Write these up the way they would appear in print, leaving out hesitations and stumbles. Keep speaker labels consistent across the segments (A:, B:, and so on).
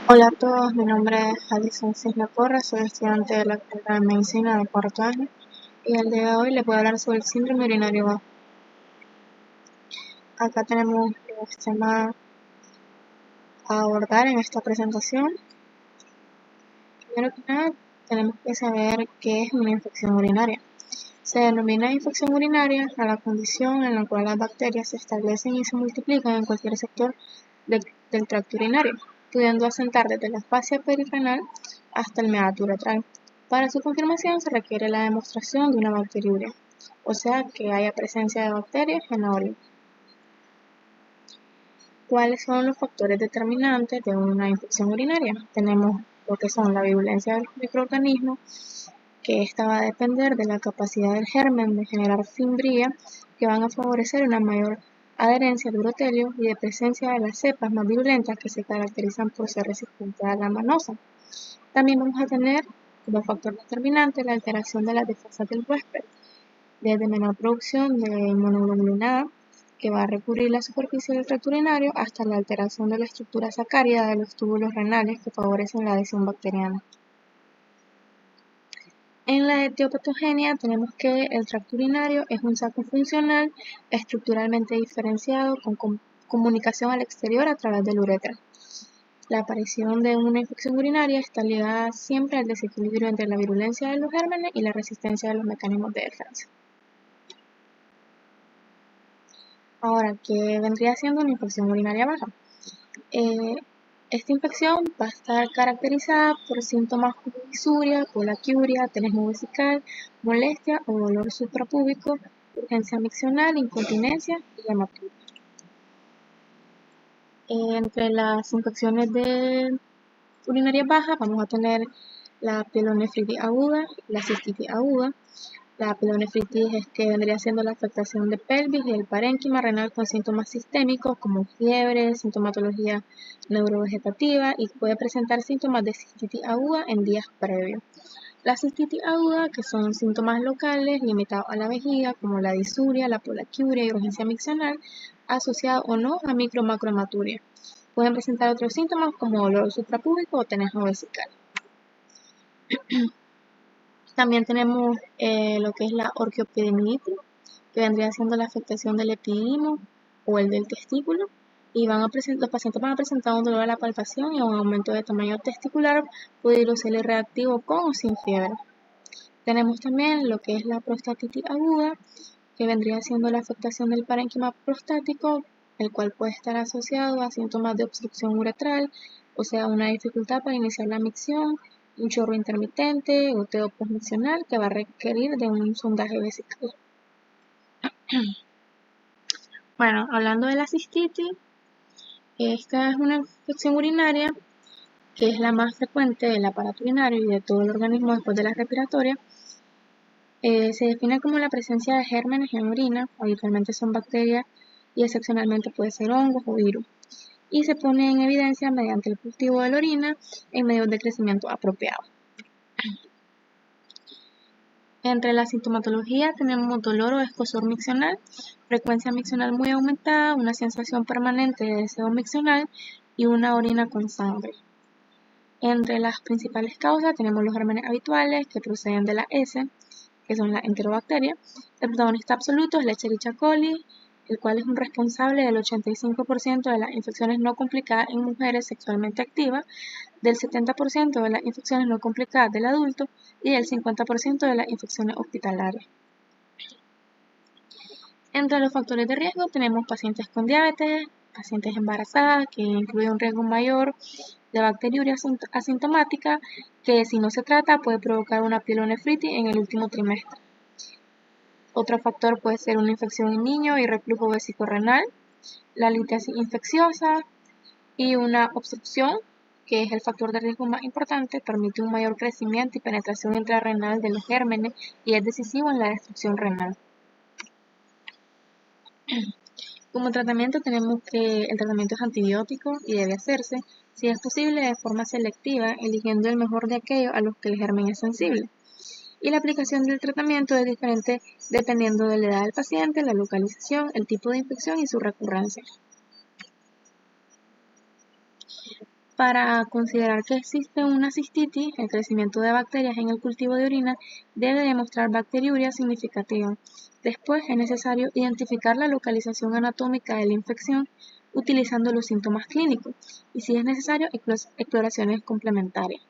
A: Hola a todos, mi nombre es Alison Cisne Porras, soy estudiante de la carrera de Medicina de cuarto año y el día de hoy les voy a hablar sobre el síndrome urinario bajo. Acá tenemos los temas a abordar en esta presentación. Primero que nada, tenemos que saber qué es una infección urinaria. Se denomina infección urinaria a la condición en la cual las bacterias se establecen y se multiplican en cualquier sector del tracto urinario, pudiendo asentar desde la fascia perirenal hasta el meato uretral. Para su confirmación se requiere la demostración de una bacteriuria, o sea que haya presencia de bacterias en la orina. ¿Cuáles son los factores determinantes de una infección urinaria? Tenemos lo que son la virulencia de los microorganismos, que esta va a depender de la capacidad del germen de generar fimbria, que van a favorecer una mayor adherencia al urotelio y de presencia de las cepas más virulentas que se caracterizan por ser resistentes a la manosa. También vamos a tener como factor determinante la alteración de las defensas del huésped, desde menor producción de inmunoglobulina A, que va a recubrir la superficie del tracto urinario, hasta la alteración de la estructura sacárida de los túbulos renales que favorecen la adhesión bacteriana. En la etiopatogenia tenemos que el tracto urinario es un saco funcional estructuralmente diferenciado con comunicación al exterior a través del uretra. La aparición de una infección urinaria está ligada siempre al desequilibrio entre la virulencia de los gérmenes y la resistencia de los mecanismos de defensa. Ahora, ¿qué vendría siendo una infección urinaria baja? Esta infección va a estar caracterizada por síntomas como disuria, colaquiuria, tenesmo vesical, molestia o dolor suprapúbico, urgencia miccional, incontinencia y hematuria. Entre las infecciones de urinaria baja vamos a tener la pielonefritis aguda y la cistitis aguda. La pielonefritis es que vendría siendo la afectación de pelvis y el parénquima renal con síntomas sistémicos como fiebre, sintomatología neurovegetativa y puede presentar síntomas de cistitis aguda en días previos. La cistitis aguda, que son síntomas locales limitados a la vejiga, como la disuria, la polaquiuria y urgencia miccional, asociados o no a micro-macrohematuria. Pueden presentar otros síntomas como dolor suprapúbico o tenesmo vesical. También tenemos lo que es la orquiopidemitis, que vendría siendo la afectación del epididimo o el del testículo, y los pacientes van a presentar un dolor a la palpación y un aumento de tamaño testicular, pudiendo ser reactivo con o sin fiebre. Tenemos también lo que es la prostatitis aguda, que vendría siendo la afectación del parénquima prostático, el cual puede estar asociado a síntomas de obstrucción uretral, o sea, una dificultad para iniciar la micción, un chorro intermitente, goteo postmiccional que va a requerir de un sondaje vesical. Bueno, hablando de la cistitis, esta es una infección urinaria que es la más frecuente del aparato urinario y de todo el organismo después de la respiratoria. Se define como la presencia de gérmenes en orina, habitualmente son bacterias y excepcionalmente puede ser hongos o virus, y se pone en evidencia mediante el cultivo de la orina en medios de crecimiento apropiados. Entre la sintomatología tenemos dolor o escozor miccional, frecuencia miccional muy aumentada, una sensación permanente de deseo miccional y una orina con sangre. Entre las principales causas tenemos los gérmenes habituales que proceden de la S, que son las enterobacterias. El protagonista absoluto es la Escherichia coli, el cual es un responsable del 85% de las infecciones no complicadas en mujeres sexualmente activas, del 70% de las infecciones no complicadas del adulto y del 50% de las infecciones hospitalarias. Entre los factores de riesgo tenemos pacientes con diabetes, pacientes embarazadas, que incluye un riesgo mayor de bacteriuria asintomática, que si no se trata puede provocar una pielonefritis en el último trimestre. Otro factor puede ser una infección en niños y reflujo vesicorrenal, la litiasis infecciosa y una obstrucción, que es el factor de riesgo más importante, permite un mayor crecimiento y penetración intrarrenal de los gérmenes y es decisivo en la destrucción renal. Como tratamiento tenemos que el tratamiento es antibiótico y debe hacerse, si es posible, de forma selectiva, eligiendo el mejor de aquellos a los que el germen es sensible. Y la aplicación del tratamiento es diferente dependiendo de la edad del paciente, la localización, el tipo de infección y su recurrencia. Para considerar que existe una cistitis, el crecimiento de bacterias en el cultivo de orina debe demostrar bacteriuria significativa. Después es necesario identificar la localización anatómica de la infección utilizando los síntomas clínicos y, si es necesario, exploraciones complementarias.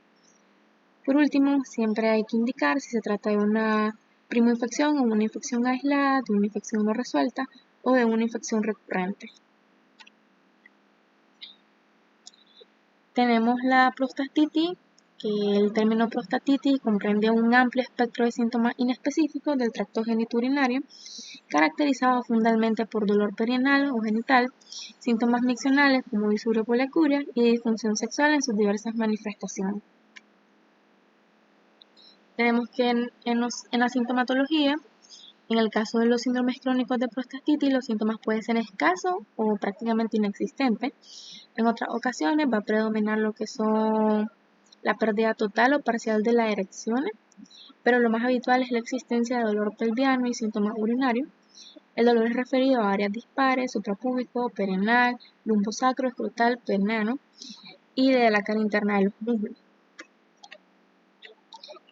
A: Por último, siempre hay que indicar si se trata de una primoinfección o una infección aislada, de una infección no resuelta o de una infección recurrente. Tenemos la prostatitis, que el término prostatitis comprende un amplio espectro de síntomas inespecíficos del tracto genitourinario, caracterizado fundamentalmente por dolor perianal o genital, síntomas miccionales como disuria o poliacuria y disfunción sexual en sus diversas manifestaciones. Tenemos que en la sintomatología, en el caso de los síndromes crónicos de prostatitis, los síntomas pueden ser escasos o prácticamente inexistentes. En otras ocasiones va a predominar lo que son la pérdida total o parcial de las erecciones, pero lo más habitual es la existencia de dolor pelviano y síntomas urinarios. El dolor es referido a áreas dispares, suprapúbico, perianal, lumbosacro, escrotal, perineano y de la cara interna de los músculos.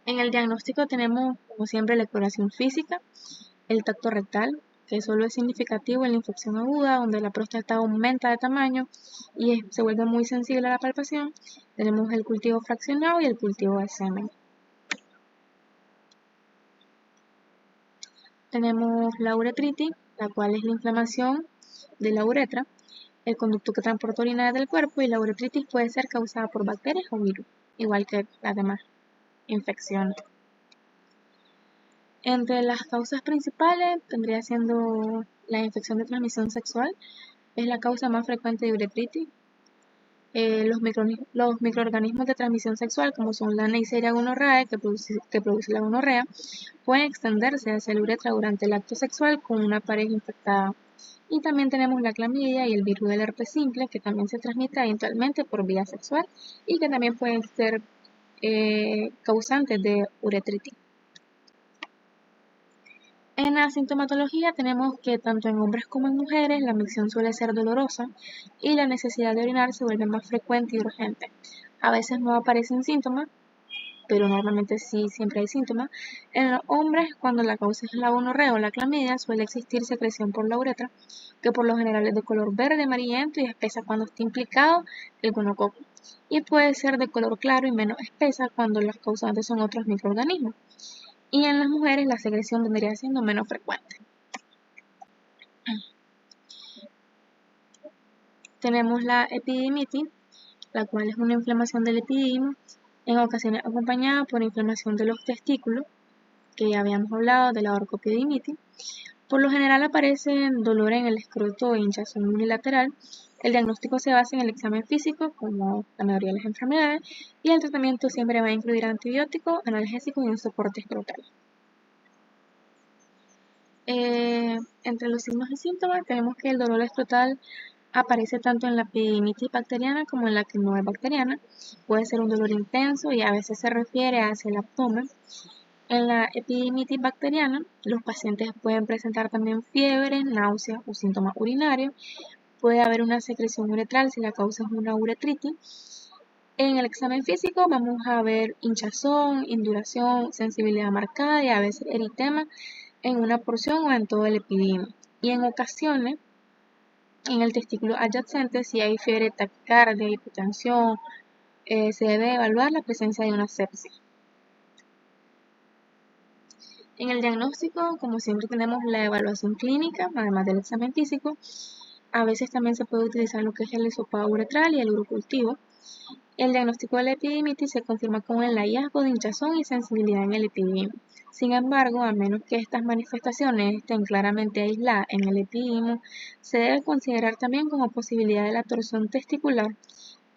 A: En el diagnóstico tenemos, como siempre, la exploración física, el tacto rectal, que solo es significativo en la infección aguda, donde la próstata aumenta de tamaño y se vuelve muy sensible a la palpación. Tenemos el cultivo fraccionado y el cultivo de semen. Tenemos la uretritis, la cual es la inflamación de la uretra, el conducto que transporta orina del cuerpo, y la uretritis puede ser causada por bacterias o virus, igual que las demás infecciones. Entre las causas principales vendría siendo la infección de transmisión sexual, es la causa más frecuente de uretritis. Los microorganismos de transmisión sexual, como son la Neisseria gonorrhoeae, que produce la gonorrea, pueden extenderse hacia la uretra durante el acto sexual con una pareja infectada. Y también tenemos la clamidia y el virus del herpes simple, que también se transmite eventualmente por vía sexual y que también pueden ser causantes de uretritis. En la sintomatología tenemos que tanto en hombres como en mujeres la micción suele ser dolorosa y la necesidad de orinar se vuelve más frecuente y urgente. A veces no aparecen síntomas, pero normalmente sí siempre hay síntomas. En los hombres, cuando la causa es la gonorrea o la clamidia, suele existir secreción por la uretra, que por lo general es de color verde, amarillento y espesa cuando está implicado el gonococo. Y puede ser de color claro y menos espesa cuando los causantes son otros microorganismos. Y en las mujeres la secreción vendría siendo menos frecuente. Tenemos la epididimitis, la cual es una inflamación del epididimo, en ocasiones acompañada por inflamación de los testículos, que ya habíamos hablado de la orcoepididimitis. Por lo general aparece dolor en el escroto e hinchazón unilateral. El diagnóstico se basa en el examen físico, como la mayoría de las enfermedades, y el tratamiento siempre va a incluir antibióticos, analgésicos y un soporte escrotal. Entre los signos y síntomas tenemos que el dolor escrotal aparece tanto en la epididimitis bacteriana como en la que no es bacteriana. Puede ser un dolor intenso y a veces se refiere hacia el abdomen. En la epididimitis bacteriana, los pacientes pueden presentar también fiebre, náuseas o síntomas urinarios. Puede haber una secreción uretral si la causa es una uretritis. En el examen físico vamos a ver hinchazón, induración, sensibilidad marcada y a veces eritema en una porción o en todo el epididimo. Y en ocasiones, en el testículo adyacente, si hay fiebre, taquicardia, hipotensión, se debe evaluar la presencia de una sepsis. En el diagnóstico, como siempre, tenemos la evaluación clínica, además del examen físico. A veces también se puede utilizar lo que es el hisopado uretral y el urocultivo. El diagnóstico de la epididimitis se confirma con el hallazgo de hinchazón y sensibilidad en el epididimo. Sin embargo, a menos que estas manifestaciones estén claramente aisladas en el epididimo, se debe considerar también como posibilidad de la torsión testicular,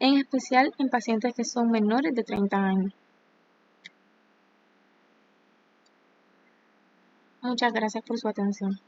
A: en especial en pacientes que son menores de 30 años. Muchas gracias por su atención.